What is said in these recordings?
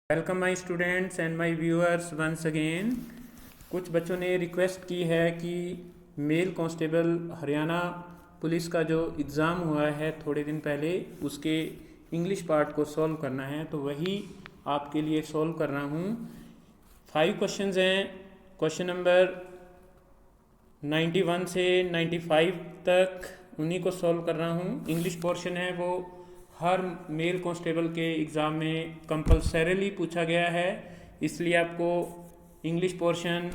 Welcome my students and my viewers once again. कुछ बच्चों ने रिक्वेस्ट की है कि मेल कांस्टेबल हरियाणा पुलिस का जो एग्ज़ाम हुआ है थोड़े दिन पहले, उसके इंग्लिश पार्ट को सॉल्व करना है, तो वही आपके लिए सॉल्व कर रहा हूँ। 5 क्वेश्चंस हैं। क्वेश्चन नंबर 91 से 95 तक उन्हीं को सॉल्व कर रहा हूँ। इंग्लिश पोर्शन है वो हर मेल कांस्टेबल के एग्ज़ाम में कंपल्सरीली पूछा गया है, इसलिए आपको इंग्लिश पोर्शन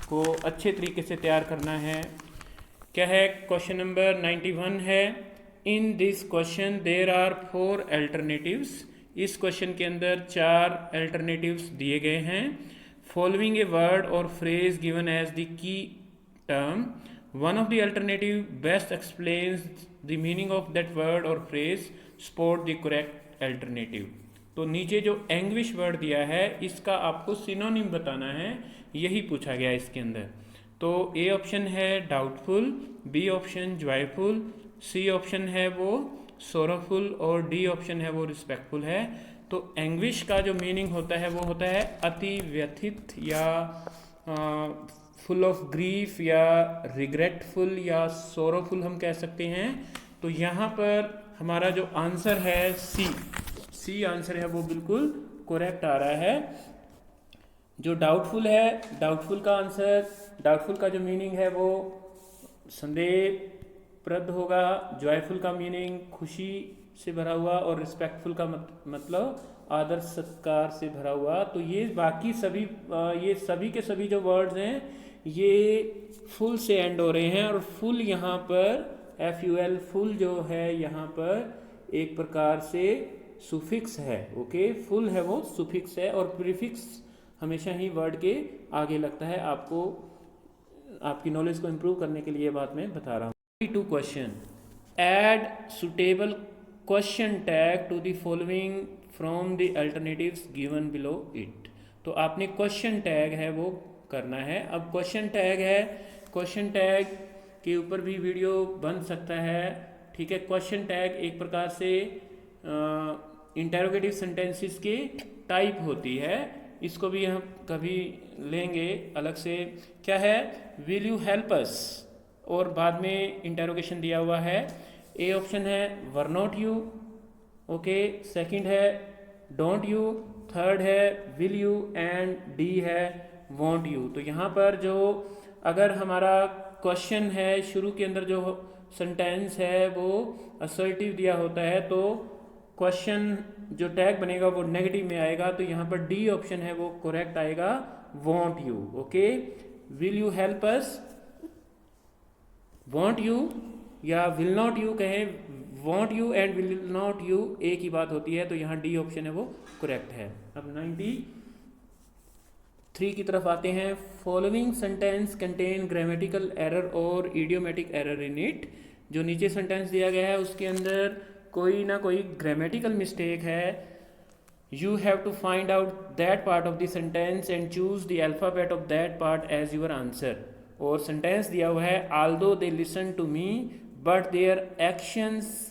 को अच्छे तरीके से तैयार करना है। क्या है? क्वेश्चन नंबर 91 है, in this question there are 4 alternatives. इस क्वेश्चन के अंदर 4 अल्टरनेटिव्स दिए गए हैं। Following a word or phrase given as the key term, one of the alternative best explains the meaning of that word or phrase, spot the correct alternative. तो नीचे जो anguish word दिया है इसका आपको सिनोनिम बताना है, यही पूछा गया है इसके अंदर। तो ए ऑप्शन है doubtful, B option joyful, C option है वो सोरोफुल और डी ऑप्शन है वो रिस्पेक्टफुल है। तो एंग्विश का जो मीनिंग होता है वो होता है अति व्यथित या फुल ऑफ ग्रीफ या रिग्रेटफुल या सोरोफुल हम कह सकते हैं। तो यहाँ पर हमारा जो आंसर है सी आंसर है वो बिल्कुल करेक्ट आ रहा है। जो डाउटफुल है, डाउटफुल का आंसर, डाउटफुल का जो मीनिंग है वो संदेहप्रद होगा। जॉयफुल का मीनिंग खुशी से भरा हुआ और रिस्पेक्टफुल का मतलब आदर सत्कार से भरा हुआ। तो ये बाकी सभी ये सभी के सभी जो वर्ड्स हैं ये फुल से एंड हो रहे हैं, और फुल यहाँ पर FUL फुल जो है यहाँ पर एक प्रकार से सुफिक्स है। ओके, फुल है वो सुफिक्स है, और प्रीफिक्स हमेशा ही वर्ड के आगे लगता है। आपको आपकी नॉलेज को इम्प्रूव करने के लिए बात मैं बता रहा हूँ। 2 question, add suitable question tag to the following from the alternatives given below it. तो आपने क्वेश्चन टैग है वो करना है। अब क्वेश्चन टैग है, क्वेश्चन टैग के ऊपर भी वीडियो बन सकता है, ठीक है। क्वेश्चन टैग एक प्रकार से इंटेरोगेटिव सेंटेंसेस की टाइप होती है, इसको भी हम कभी लेंगे अलग से। क्या है? विल यू हेल्प अस, और बाद में इंटेरोगेशन दिया हुआ है। ए ऑप्शन है were not you, okay, second है डोंट यू, थर्ड है विल यू, एंड डी है वॉन्ट यू। तो यहाँ पर जो अगर हमारा क्वेश्चन है, शुरू के अंदर जो सेंटेंस है वो असर्टिव दिया होता है, तो क्वेश्चन जो टैग बनेगा वो नेगेटिव में आएगा। तो यहाँ पर डी ऑप्शन है वो करेक्ट आएगा, want you. Okay, will you help us, want you या विल नॉट यू कहें, want you and will not you एक ही बात होती है। तो यहाँ डी ऑप्शन है वो करेक्ट है। अब 93 की तरफ आते हैं। Following sentence contain grammatical error और इडियोमेटिक एरर इन इट। जो नीचे सेंटेंस दिया गया है उसके अंदर कोई ना कोई ग्रामेटिकल मिस्टेक है। You have to find out that part of the sentence and choose the alphabet of that part as your answer. और सेंटेंस दिया हुआ है, although they listen to me but their actions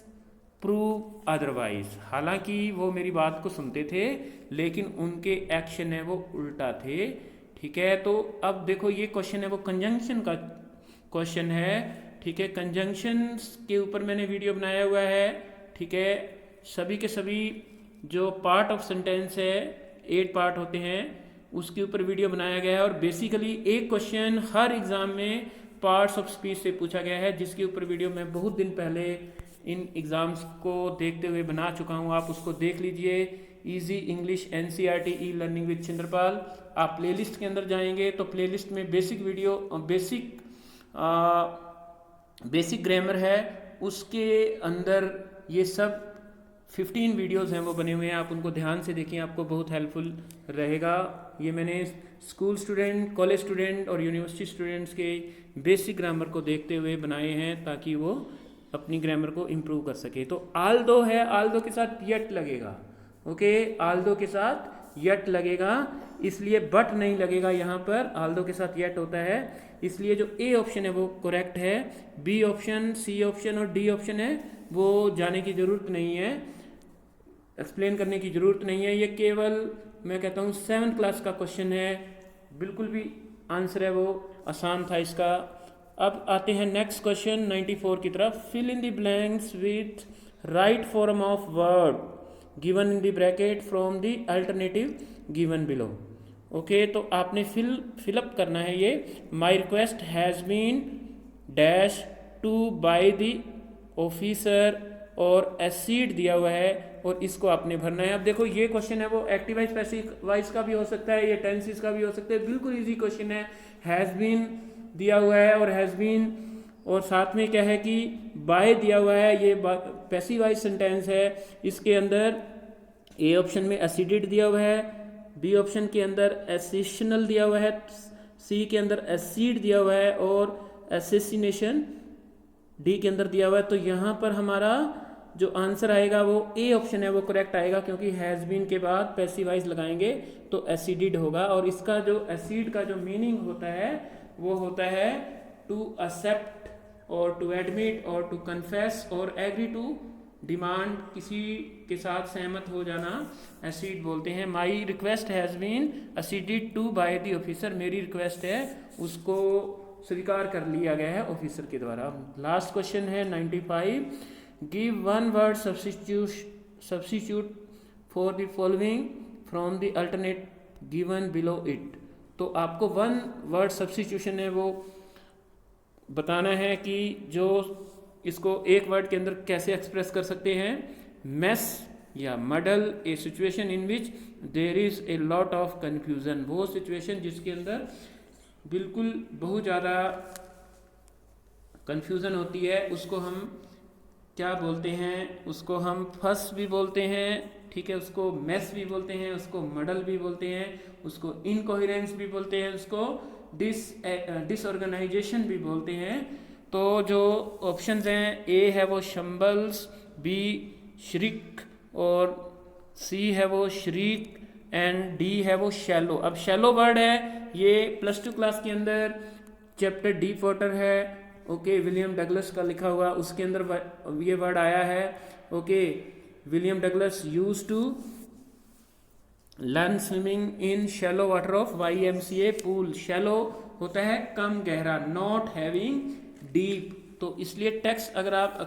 prove otherwise. हालांकि वो मेरी बात को सुनते थे लेकिन उनके एक्शन है वो उल्टा थे, ठीक है। तो अब देखो ये क्वेश्चन है वो कंजंक्शन का क्वेश्चन है, ठीक है। कंजंक्शन के ऊपर मैंने वीडियो बनाया हुआ है, ठीक है। सभी के सभी जो पार्ट ऑफ सेंटेंस है 8 पार्ट होते हैं, उसके ऊपर वीडियो बनाया गया है। और बेसिकली एक क्वेश्चन हर एग्जाम में पार्ट्स ऑफ स्पीच से पूछा गया है, जिसके ऊपर वीडियो मैं बहुत दिन पहले इन एग्ज़ाम्स को देखते हुए बना चुका हूँ। आप उसको देख लीजिए, easy English NCERT e learning with Chandrapal. आप प्लेलिस्ट के अंदर जाएंगे तो प्लेलिस्ट में बेसिक वीडियो, बेसिक ग्रामर है, उसके अंदर ये सब 15 वीडियोस हैं वो बने हुए हैं। आप उनको ध्यान से देखिए, आपको बहुत हेल्पफुल रहेगा। ये मैंने स्कूल स्टूडेंट, कॉलेज स्टूडेंट और यूनिवर्सिटी स्टूडेंट्स के बेसिक ग्रामर को देखते हुए बनाए हैं ताकि वो अपनी ग्रामर को इम्प्रूव कर सके। तो आल्दो है, आल्दो के साथ यट लगेगा, ओके, आल्दो के साथ यट लगेगा, इसलिए बट नहीं लगेगा यहाँ पर, आल्दो के साथ यट होता है, इसलिए जो ए ऑप्शन है वो करेक्ट है। बी ऑप्शन, सी ऑप्शन और डी ऑप्शन है वो जाने की ज़रूरत नहीं है, एक्सप्लेन करने की ज़रूरत नहीं है। ये केवल मैं कहता हूँ 7th क्लास का क्वेश्चन है, बिल्कुल भी आंसर है वो आसान था इसका। अब आते हैं नेक्स्ट क्वेश्चन 94 की तरफ। Fill in the blanks with right form of verb given in the bracket from the alternative given below. Okay, तो आपने फिलअप करना है ये। My request has been dash to by the officer और accede दिया हुआ है और इसको आपने भरना है। अब देखो ये क्वेश्चन है वो एक्टिव वाइज पैसिव वाइज का भी हो सकता है, ये टेंसेस का भी हो सकता है, बिल्कुल इजी क्वेश्चन है। हैज़ बीन दिया हुआ है और हैज़ बीन और साथ में क्या है कि बाय दिया हुआ है, ये पैसिव वाइज सेंटेंस है। इसके अंदर ए ऑप्शन में एसिडेड दिया हुआ है, बी ऑप्शन के अंदर एसेशनल दिया हुआ है, सी के अंदर एसिड दिया हुआ है और एसेसिनेशन डी के अंदर दिया हुआ है। तो यहाँ पर हमारा जो आंसर आएगा वो ए ऑप्शन है वो करेक्ट आएगा, क्योंकि हैज़ बीन के बाद पैसिवाइज लगाएंगे तो एसिडिड होगा। और इसका जो एसिड का जो मीनिंग होता है वो होता है टू एक्सेप्ट और टू एडमिट और टू कन्फेस और एग्री टू डिमांड, किसी के साथ सहमत हो जाना एसिड बोलते हैं। My request has been acceded to by the officer, मेरी रिक्वेस्ट है उसको स्वीकार कर लिया गया है ऑफिसर के द्वारा। लास्ट क्वेश्चन है 95। Give one word substitute for the following from the alternate given below it. तो आपको वन वर्ड सब्स्टिट्यूशन है वो बताना है कि जो इसको एक वर्ड के अंदर कैसे एक्सप्रेस कर सकते हैं। मेस या muddle, a situation in which there is a lot of confusion, वो सिचुएशन जिसके अंदर बिल्कुल बहुत ज़्यादा कंफ्यूजन होती है, उसको हम क्या बोलते हैं, उसको हम फस भी बोलते हैं, ठीक है, उसको मेस भी बोलते हैं, उसको मडल भी बोलते हैं, उसको इनकोहेरेंस भी बोलते हैं, उसको डिसऑर्गेनाइजेशन भी बोलते हैं। तो जो ऑप्शंस हैं, ए है वो शम्बल्स, बी श्रिक और सी है वो श्रीक एंड डी है वो शैलो। अब शैलो वर्ड है ये +2 क्लास के अंदर चैप्टर डीप वाटर है, ओके, विलियम डगलस का लिखा हुआ, उसके अंदर ये वर्ड आया है। Okay, William Douglas used to learn swimming in shallow water of YMCA पूल। शैलो होता है कम गहरा, नॉट हैविंग डीप। तो इसलिए टेक्स्ट अगर आप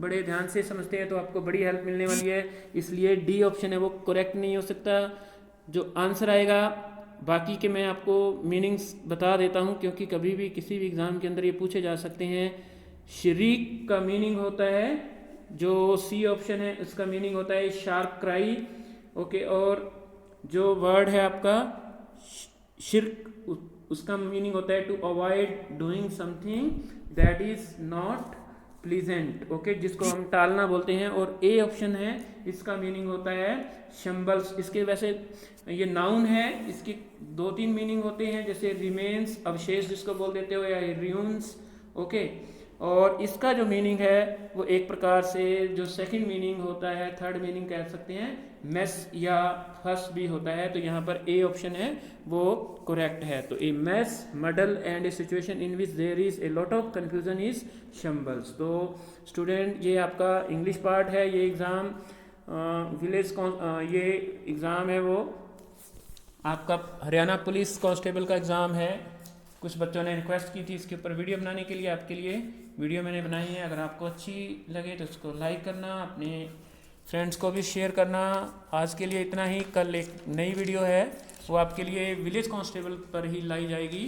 बड़े ध्यान से समझते हैं तो आपको बड़ी हेल्प मिलने वाली है। इसलिए डी ऑप्शन है वो करेक्ट नहीं हो सकता जो आंसर आएगा। बाकी के मैं आपको मीनिंग्स बता देता हूँ, क्योंकि कभी भी किसी भी एग्ज़ाम के अंदर ये पूछे जा सकते हैं। शरीक का मीनिंग होता है, जो सी ऑप्शन है उसका मीनिंग होता है शार्क क्राई, ओके। और जो वर्ड है आपका शिर्क, उसका मीनिंग होता है to avoid doing something that is not pleasant, okay, जिसको हम टालना बोलते हैं। और ए ऑप्शन है, इसका मीनिंग होता है शम्बल्स। इसके वैसे ये नाउन है, इसके 2-3 मीनिंग होते हैं, जैसे रिमेन्स, अवशेष जिसको बोल देते हो, या रियून्स, ओके। और इसका जो मीनिंग है वो एक प्रकार से जो सेकंड मीनिंग होता है, थर्ड मीनिंग कह सकते हैं, मेस या फस भी होता है। तो यहाँ पर ए ऑप्शन है वो करेक्ट है। तो a mess, muddle and a situation in which there is a lot of confusion is shambles. तो स्टूडेंट ये आपका इंग्लिश पार्ट है। ये एग्ज़ाम ये एग्ज़ाम है वो आपका हरियाणा पुलिस कांस्टेबल का एग्ज़ाम है। कुछ बच्चों ने रिक्वेस्ट की थी इसके ऊपर वीडियो बनाने के लिए, आपके लिए वीडियो मैंने बनाई है। अगर आपको अच्छी लगे तो उसको लाइक करना, अपने फ्रेंड्स को भी शेयर करना। आज के लिए इतना ही। कल एक नई वीडियो है वो आपके लिए विलेज कांस्टेबल पर ही लाई जाएगी,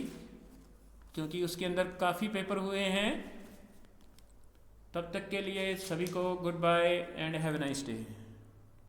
क्योंकि उसके अंदर काफ़ी पेपर हुए हैं। तब तक के लिए सभी को good bye and have a nice day.